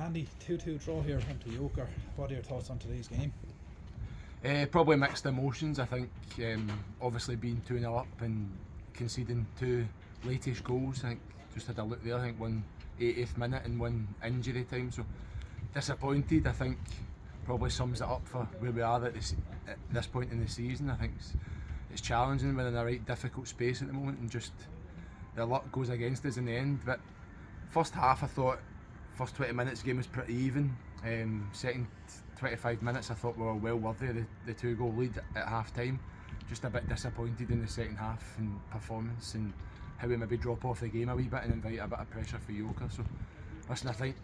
Andy, 2-2 draw here into Yoker. What are your thoughts on today's game? Probably mixed emotions. I think obviously being 2-0 up and conceding two latest goals. I think just had a look there. I think one 80th minute and one injury time. So disappointed. I think probably sums it up for where we are at this point in the season. I think it's challenging. We're in a right difficult space at the moment, and just the luck goes against us in the end. But first half, I thought first 20 minutes the game was pretty even. Second 25 minutes I thought we were well worthy of the 2-goal lead at half time. Just a bit disappointed in the second half and performance, and how we maybe drop off the game a wee bit and invite a bit of pressure for Yoker. So listen, I think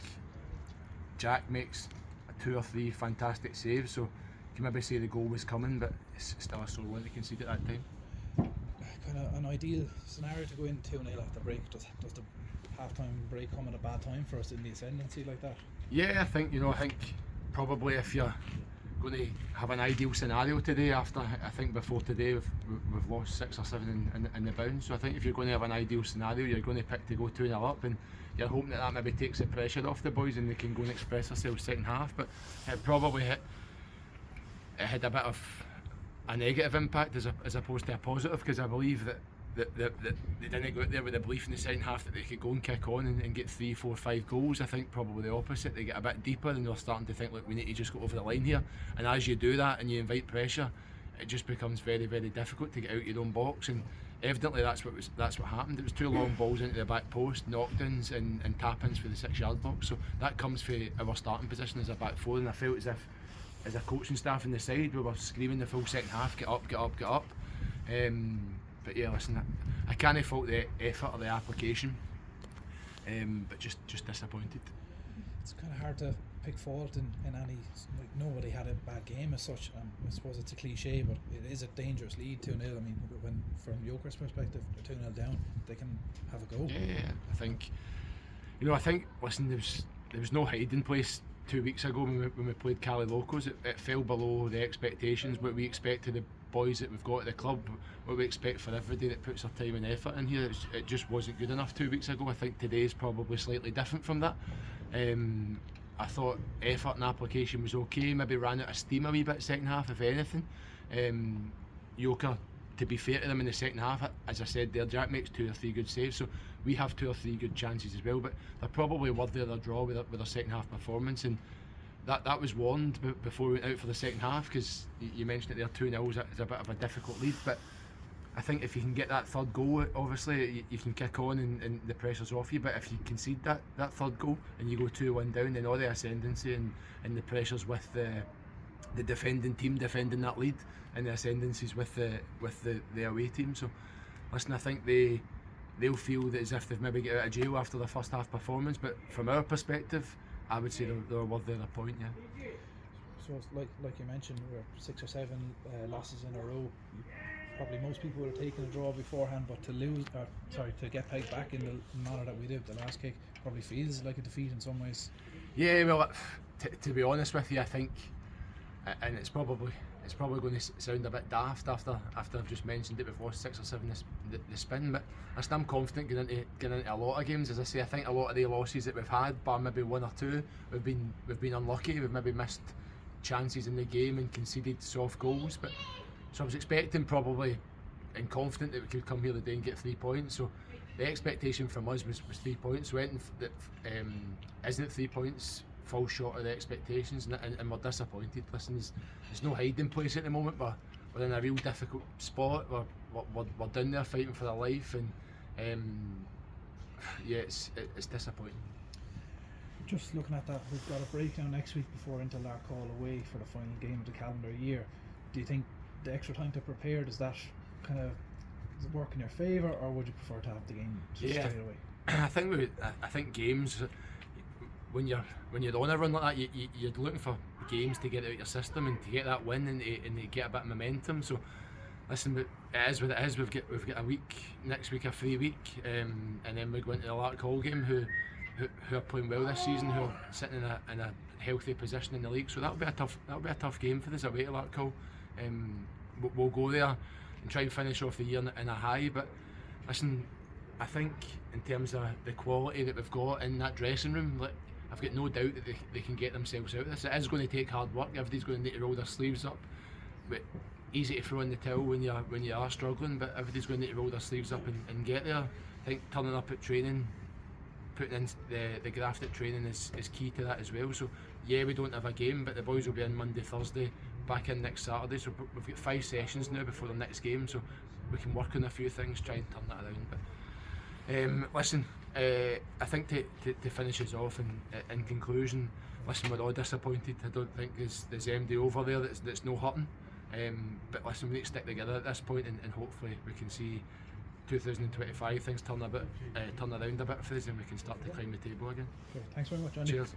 Jack makes 2 or 3 fantastic saves, so you can maybe say the goal was coming, but it's still a sore one to concede at that time. Kind of an ideal scenario to go in 2-0 at the break. Does the half-time break come at a bad time for us in the ascendancy like that? Yeah, I think probably if you're going to have an ideal scenario today, after I think before today we've lost 6 or 7 in the bounce, so I think if you're going to have an ideal scenario, you're going to pick to go 2-0 up, and you're hoping that maybe takes the pressure off the boys and they can go and express themselves second half. But it probably had a bit of a negative impact as opposed to a positive, because I believe that they didn't go out there with the belief in the second half that they could go and kick on and get 3, 4, 5 goals. I think probably the opposite. They get a bit deeper and they're starting to think, look, we need to just go over the line here. And as you do that and you invite pressure, it just becomes very, very difficult to get out your own box. And evidently that's what happened. It was 2 long balls into the back post, knockdowns and tap-ins for the 6-yard box. So that comes for our starting position as a back 4, and I felt as if as a coaching staff on the side we were screaming the full second half, get up, get up, get up. But yeah, listen, I can't fault the effort or the application, but just disappointed. It's kind of hard to pick fault in any, like, nobody had a bad game as such. I suppose it's a cliche, but it is a dangerous lead 2-0. I mean, when from Yoker's perspective, they're 2-0 down, they can have a go. Yeah, I think listen, there was no hiding place 2 weeks ago when we played Cali Locos. It fell below the expectations, what we expect of the boys that we've got at the club, what we expect for everybody that puts their time and effort in here. It just wasn't good enough 2 weeks ago. I think today is probably slightly different from that. I thought effort and application was okay, maybe ran out of steam a wee bit second half if anything. Yoker, to be fair to them in the second half, as I said there, Jack makes 2 or 3 good saves, so we have 2 or 3 good chances as well, but they're probably worthy of their draw with their second half performance, and that was warned before we went out for the second half, because you mentioned it there, 2-0 is a bit of a difficult lead, but I think if you can get that third goal, obviously you can kick on and the pressure's off you, but if you concede that third goal and you go 2-1 down, then all the ascendancy and the pressure's with the defending team defending that lead, and the ascendancy's with the away team. So listen, I think they'll feel that as if they've maybe got out of jail after the first half performance, but from our perspective, I would say they're worth their point, yeah. So it's like you mentioned, we're 6 or 7 losses in a row. Probably most people would have taken a draw beforehand, but to get pegged back in the manner that we did the last kick probably feels like a defeat in some ways. Yeah, well, to be honest with you, I think, and it's probably going to sound a bit daft after I've just mentioned it, we've lost 6 or 7 the spin, but I'm confident getting into a lot of games. As I say, I think a lot of the losses that we've had, bar maybe 1 or 2, we've been unlucky. We've maybe missed chances in the game and conceded soft goals, but so I was expecting probably and confident that we could come here today and get 3 points. So the expectation from us was 3 points. So anything that isn't 3 points falls short of the expectations, and we're disappointed. Listen, there's no hiding place at the moment, but we're in a real difficult spot. We're down there fighting for our life, and yeah, it's disappointing. Just looking at that, we've got a break now next week before into Larkhall away for the final game of the calendar year. Do you think the extra time to prepare, does that kind of work in your favour, or would you prefer to have the game straight away? I think games, when you're on a run like that, you're looking for games to get out your system and to get that win and to get a bit of momentum. So listen, it is what it is. We've got a week next week, a free week, and then we go into the Larkhall game, who are playing well this season, who are sitting in a healthy position in the league. So that'll be a tough game for us away to Larkhall. We'll go there and try and finish off the year in a high, but listen, I think in terms of the quality that we've got in that dressing room, like, I've got no doubt that they can get themselves out of this. It is going to take hard work. Everybody's going to need to roll their sleeves up. But easy to throw in the towel when you are struggling. But everybody's going to need to roll their sleeves up and get there. I think turning up at training, putting in the graft at training is key to that as well. So yeah, we don't have a game, but the boys will be in Monday, Thursday, back in next Saturday. So we've got 5 sessions now before the next game. So we can work on a few things, try and turn that around. But listen, I think to finish us off in conclusion, listen, we're all disappointed. I don't think there's MD over there that's no hurting. But listen, we need to stick together at this point, and hopefully we can see 2025 things turn around a bit for us, and we can start to climb the table again. Great. Thanks very much, Andy. Cheers.